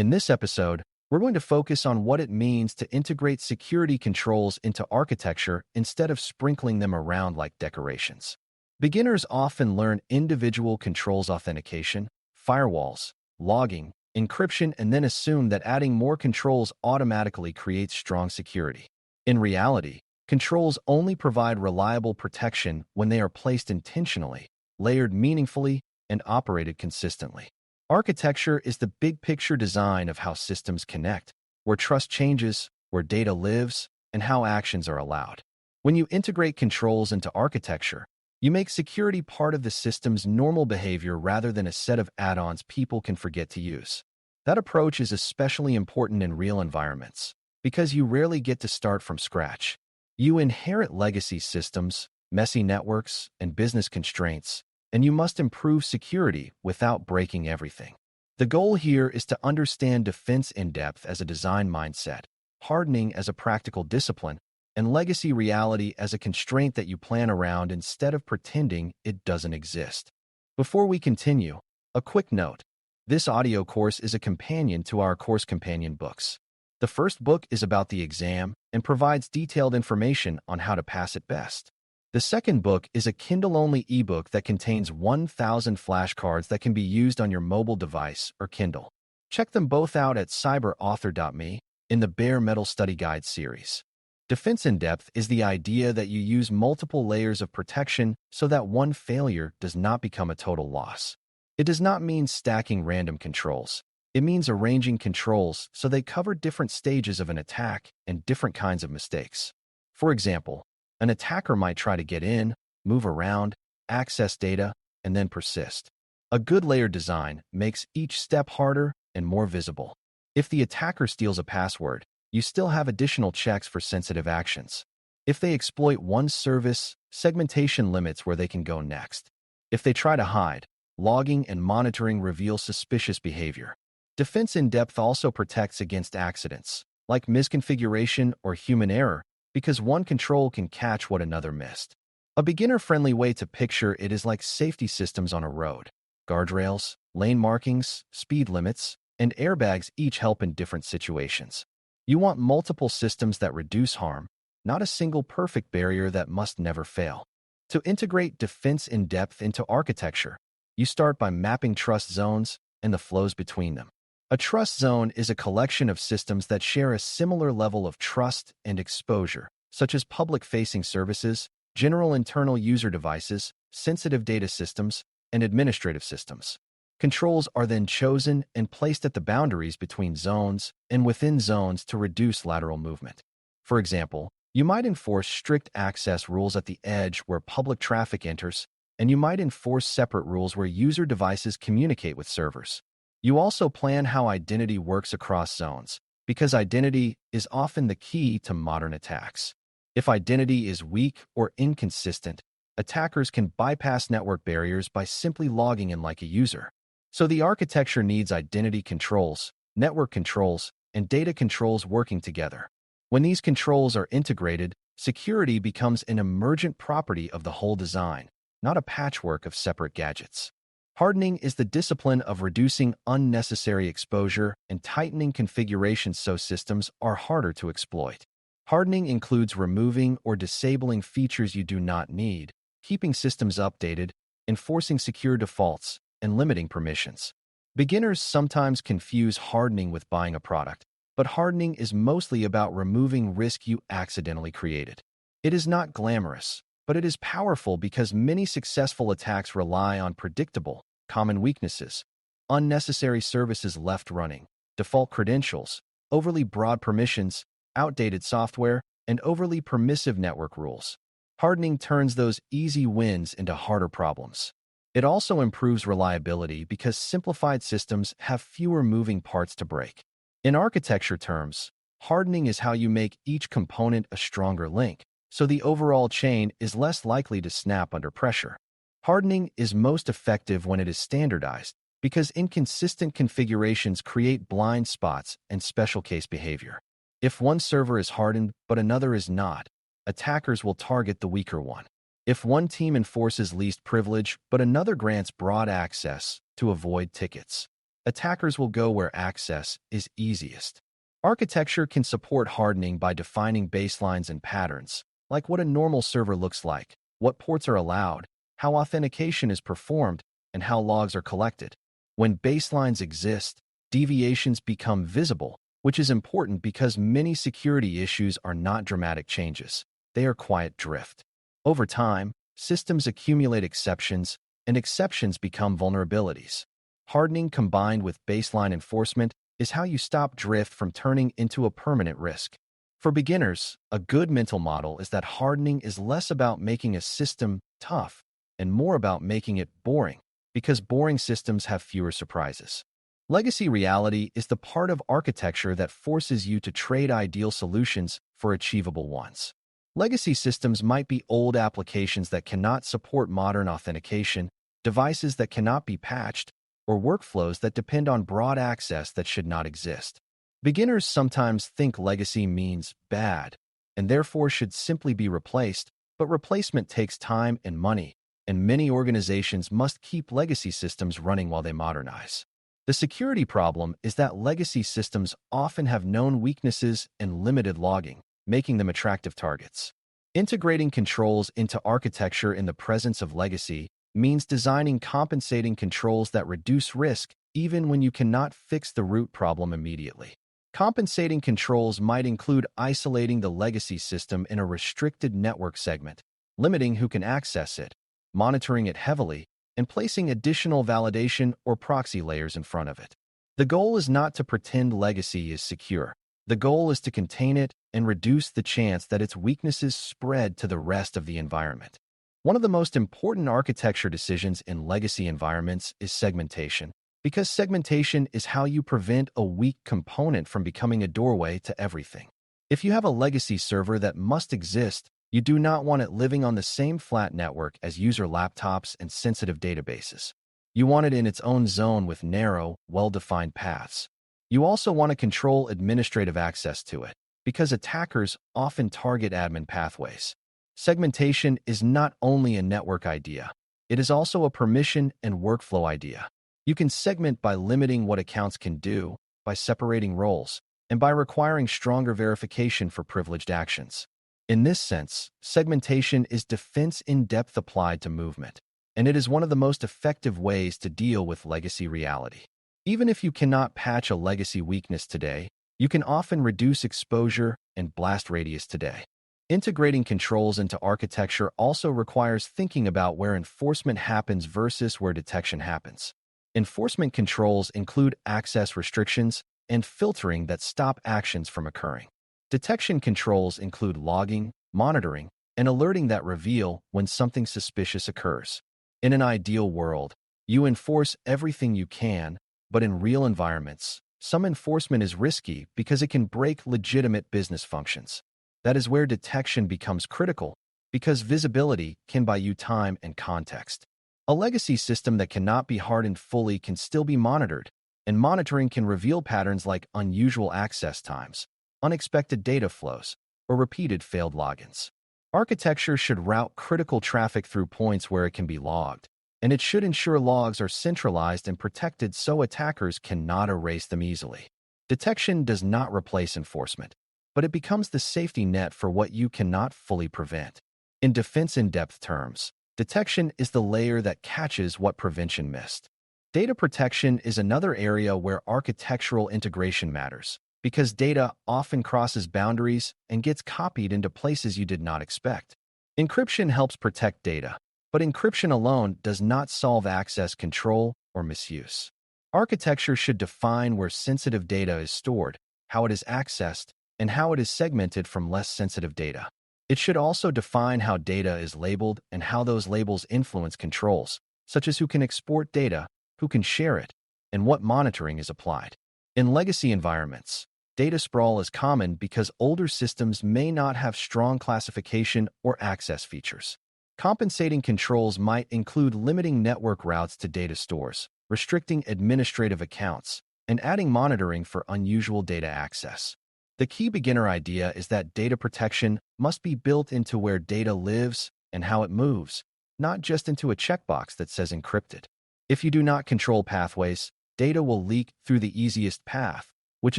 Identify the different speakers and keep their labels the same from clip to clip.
Speaker 1: In this episode, we're going to focus on what it means to integrate security controls into architecture instead of sprinkling them around like decorations. Beginners often learn individual controls authentication, firewalls, logging, encryption, and then assume that adding more controls automatically creates strong security. In reality, controls only provide reliable protection when they are placed intentionally, layered meaningfully, and operated consistently. Architecture is the big-picture design of how systems connect, where trust changes, where data lives, and how actions are allowed. When you integrate controls into architecture, you make security part of the system's normal behavior rather than a set of add-ons people can forget to use. That approach is especially important in real environments, because you rarely get to start from scratch. You inherit legacy systems, messy networks, and business constraints, and you must improve security without breaking everything. The goal here is to understand defense in depth as a design mindset, hardening as a practical discipline, and legacy reality as a constraint that you plan around instead of pretending it doesn't exist. Before we continue, a quick note. This audio course is a companion to our course companion books. The first book is about the exam and provides detailed information on how to pass it best. The second book is a Kindle-only ebook that contains 1,000 flashcards that can be used on your mobile device or Kindle. Check them both out at cyber.author.me in the Bare Metal Study Guide series. Defense in depth is the idea that you use multiple layers of protection so that one failure does not become a total loss. It does not mean stacking random controls. It means arranging controls so they cover different stages of an attack and different kinds of mistakes. For example, an attacker might try to get in, move around, access data, and then persist. A good layered design makes each step harder and more visible. If the attacker steals a password, you still have additional checks for sensitive actions. If they exploit one service, segmentation limits where they can go next. If they try to hide, logging and monitoring reveal suspicious behavior. Defense in depth also protects against accidents, like misconfiguration or human error, because one control can catch what another missed. A beginner-friendly way to picture it is like safety systems on a road. Guardrails, lane markings, speed limits, and airbags each help in different situations. You want multiple systems that reduce harm, not a single perfect barrier that must never fail. To integrate defense in depth into architecture, you start by mapping trust zones and the flows between them. A trust zone is a collection of systems that share a similar level of trust and exposure, such as public-facing services, general internal user devices, sensitive data systems, and administrative systems. Controls are then chosen and placed at the boundaries between zones and within zones to reduce lateral movement. For example, you might enforce strict access rules at the edge where public traffic enters, and you might enforce separate rules where user devices communicate with servers. You also plan how identity works across zones, because identity is often the key to modern attacks. If identity is weak or inconsistent, attackers can bypass network barriers by simply logging in like a user. So the architecture needs identity controls, network controls, and data controls working together. When these controls are integrated, security becomes an emergent property of the whole design, not a patchwork of separate gadgets. Hardening is the discipline of reducing unnecessary exposure and tightening configurations so systems are harder to exploit. Hardening includes removing or disabling features you do not need, keeping systems updated, enforcing secure defaults, and limiting permissions. Beginners sometimes confuse hardening with buying a product, but hardening is mostly about removing risk you accidentally created. It is not glamorous, but it is powerful because many successful attacks rely on predictable, common weaknesses, unnecessary services left running, default credentials, overly broad permissions, outdated software, and overly permissive network rules. Hardening turns those easy wins into harder problems. It also improves reliability because simplified systems have fewer moving parts to break. In architecture terms, hardening is how you make each component a stronger link, so the overall chain is less likely to snap under pressure. Hardening is most effective when it is standardized, because inconsistent configurations create blind spots and special case behavior. If one server is hardened but another is not, attackers will target the weaker one. If one team enforces least privilege but another grants broad access to avoid tickets. Attackers will go where access is easiest. Architecture can support hardening by defining baselines and patterns, like what a normal server looks like, what ports are allowed, how authentication is performed, and how logs are collected. When baselines exist, deviations become visible, which is important because many security issues are not dramatic changes. They are quiet drift. Over time, systems accumulate exceptions, and exceptions become vulnerabilities. Hardening combined with baseline enforcement is how you stop drift from turning into a permanent risk. For beginners, a good mental model is that hardening is less about making a system tough and more about making it boring, because boring systems have fewer surprises. Legacy reality is the part of architecture that forces you to trade ideal solutions for achievable ones. Legacy systems might be old applications that cannot support modern authentication, devices that cannot be patched, or workflows that depend on broad access that should not exist. Beginners sometimes think legacy means bad, and therefore should simply be replaced, but replacement takes time and money, and many organizations must keep legacy systems running while they modernize. The security problem is that legacy systems often have known weaknesses and limited logging, making them attractive targets. Integrating controls into architecture in the presence of legacy means designing compensating controls that reduce risk even when you cannot fix the root problem immediately. Compensating controls might include isolating the legacy system in a restricted network segment, limiting who can access it, monitoring it heavily, and placing additional validation or proxy layers in front of it. The goal is not to pretend legacy is secure. The goal is to contain it and reduce the chance that its weaknesses spread to the rest of the environment. One of the most important architecture decisions in legacy environments is segmentation, because segmentation is how you prevent a weak component from becoming a doorway to everything. If you have a legacy server that must exist, you do not want it living on the same flat network as user laptops and sensitive databases. You want it in its own zone with narrow, well-defined paths. You also want to control administrative access to it, because attackers often target admin pathways. Segmentation is not only a network idea, it is also a permission and workflow idea. You can segment by limiting what accounts can do, by separating roles, and by requiring stronger verification for privileged actions. In this sense, segmentation is defense in depth applied to movement, and it is one of the most effective ways to deal with legacy reality. Even if you cannot patch a legacy weakness today, you can often reduce exposure and blast radius today. Integrating controls into architecture also requires thinking about where enforcement happens versus where detection happens. Enforcement controls include access restrictions and filtering that stop actions from occurring. Detection controls include logging, monitoring, and alerting that reveal when something suspicious occurs. In an ideal world, you enforce everything you can, but in real environments, some enforcement is risky because it can break legitimate business functions. That is where detection becomes critical, because visibility can buy you time and context. A legacy system that cannot be hardened fully can still be monitored, and monitoring can reveal patterns like unusual access times, unexpected data flows, or repeated failed logins. Architecture should route critical traffic through points where it can be logged, and it should ensure logs are centralized and protected so attackers cannot erase them easily. Detection does not replace enforcement, but it becomes the safety net for what you cannot fully prevent. In defense in-depth terms, detection is the layer that catches what prevention missed. Data protection is another area where architectural integration matters, because data often crosses boundaries and gets copied into places you did not expect. Encryption helps protect data, but encryption alone does not solve access control or misuse. Architecture should define where sensitive data is stored, how it is accessed, and how it is segmented from less sensitive data. It should also define how data is labeled and how those labels influence controls, such as who can export data, who can share it, and what monitoring is applied. In legacy environments, data sprawl is common because older systems may not have strong classification or access features. Compensating controls might include limiting network routes to data stores, restricting administrative accounts, and adding monitoring for unusual data access. The key beginner idea is that data protection must be built into where data lives and how it moves, not just into a checkbox that says encrypted. If you do not control pathways, data will leak through the easiest path, which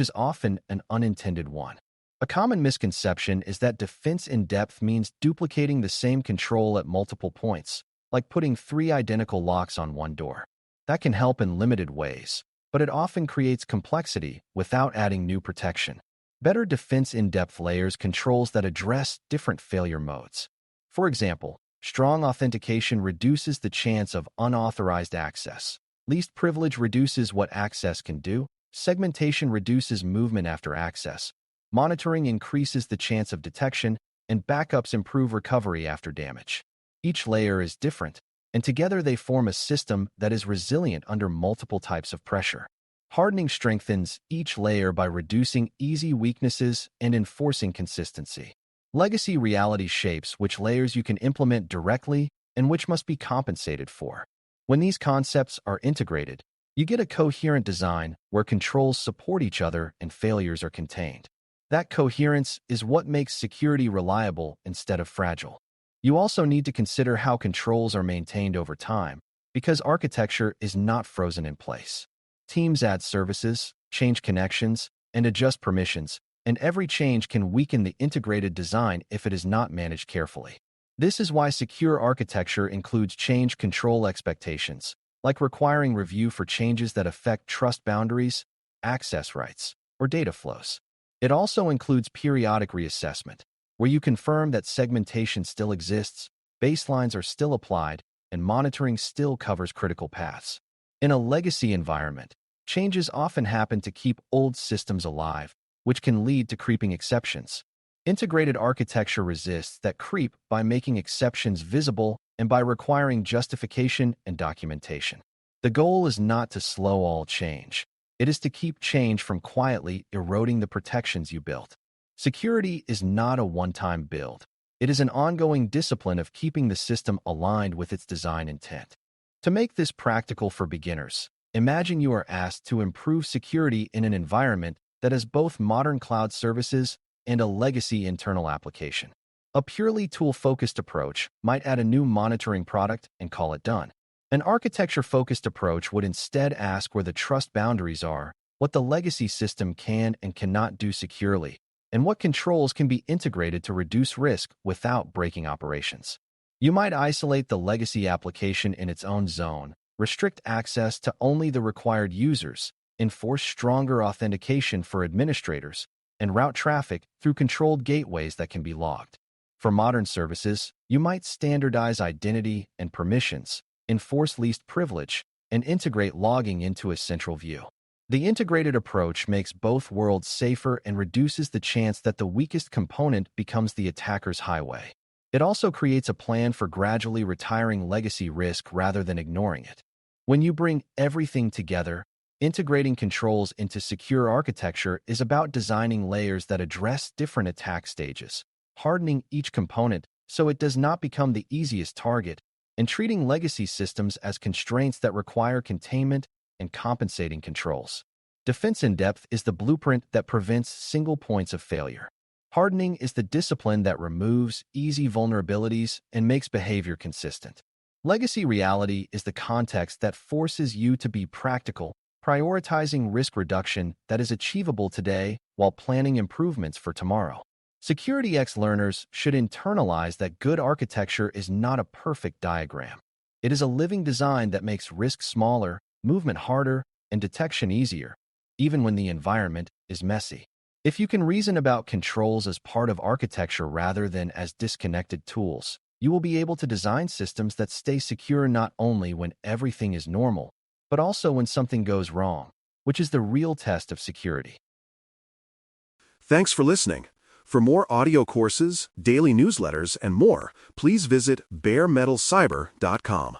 Speaker 1: is often an unintended one. A common misconception is that defense in depth means duplicating the same control at multiple points, like putting 3 identical locks on one door. That can help in limited ways, but it often creates complexity without adding new protection. Better defense in-depth layers controls that address different failure modes. For example, strong authentication reduces the chance of unauthorized access. Least privilege reduces what access can do. Segmentation reduces movement after access. Monitoring increases the chance of detection, and backups improve recovery after damage. Each layer is different, and together they form a system that is resilient under multiple types of pressure. Hardening strengthens each layer by reducing easy weaknesses and enforcing consistency. Legacy reality shapes which layers you can implement directly and which must be compensated for. When these concepts are integrated, you get a coherent design where controls support each other and failures are contained. That coherence is what makes security reliable instead of fragile. You also need to consider how controls are maintained over time, because architecture is not frozen in place. Teams add services, change connections, and adjust permissions, and every change can weaken the integrated design if it is not managed carefully. This is why secure architecture includes change control expectations, like requiring review for changes that affect trust boundaries, access rights, or data flows. It also includes periodic reassessment, where you confirm that segmentation still exists, baselines are still applied, and monitoring still covers critical paths. In a legacy environment, changes often happen to keep old systems alive, which can lead to creeping exceptions. Integrated architecture resists that creep by making exceptions visible and by requiring justification and documentation. The goal is not to slow all change. It is to keep change from quietly eroding the protections you built. Security is not a one-time build. It is an ongoing discipline of keeping the system aligned with its design intent. To make this practical for beginners, imagine you are asked to improve security in an environment that has both modern cloud services and a legacy internal application. A purely tool-focused approach might add a new monitoring product and call it done. An architecture-focused approach would instead ask where the trust boundaries are, what the legacy system can and cannot do securely, and what controls can be integrated to reduce risk without breaking operations. You might isolate the legacy application in its own zone, restrict access to only the required users, enforce stronger authentication for administrators, and route traffic through controlled gateways that can be logged. For modern services, you might standardize identity and permissions, enforce least privilege, and integrate logging into a central view. The integrated approach makes both worlds safer and reduces the chance that the weakest component becomes the attacker's highway. It also creates a plan for gradually retiring legacy risk rather than ignoring it. When you bring everything together, integrating controls into secure architecture is about designing layers that address different attack stages, hardening each component so it does not become the easiest target, and treating legacy systems as constraints that require containment and compensating controls. Defense in depth is the blueprint that prevents single points of failure. Hardening is the discipline that removes easy vulnerabilities and makes behavior consistent. Legacy reality is the context that forces you to be practical, prioritizing risk reduction that is achievable today while planning improvements for tomorrow. SecurityX learners should internalize that good architecture is not a perfect diagram. It is a living design that makes risk smaller, movement harder, and detection easier, even when the environment is messy. If you can reason about controls as part of architecture rather than as disconnected tools, you will be able to design systems that stay secure not only when everything is normal, but also when something goes wrong, which is the real test of security.
Speaker 2: Thanks for listening. For more audio courses, daily newsletters, and more, please visit baremetalcyber.com.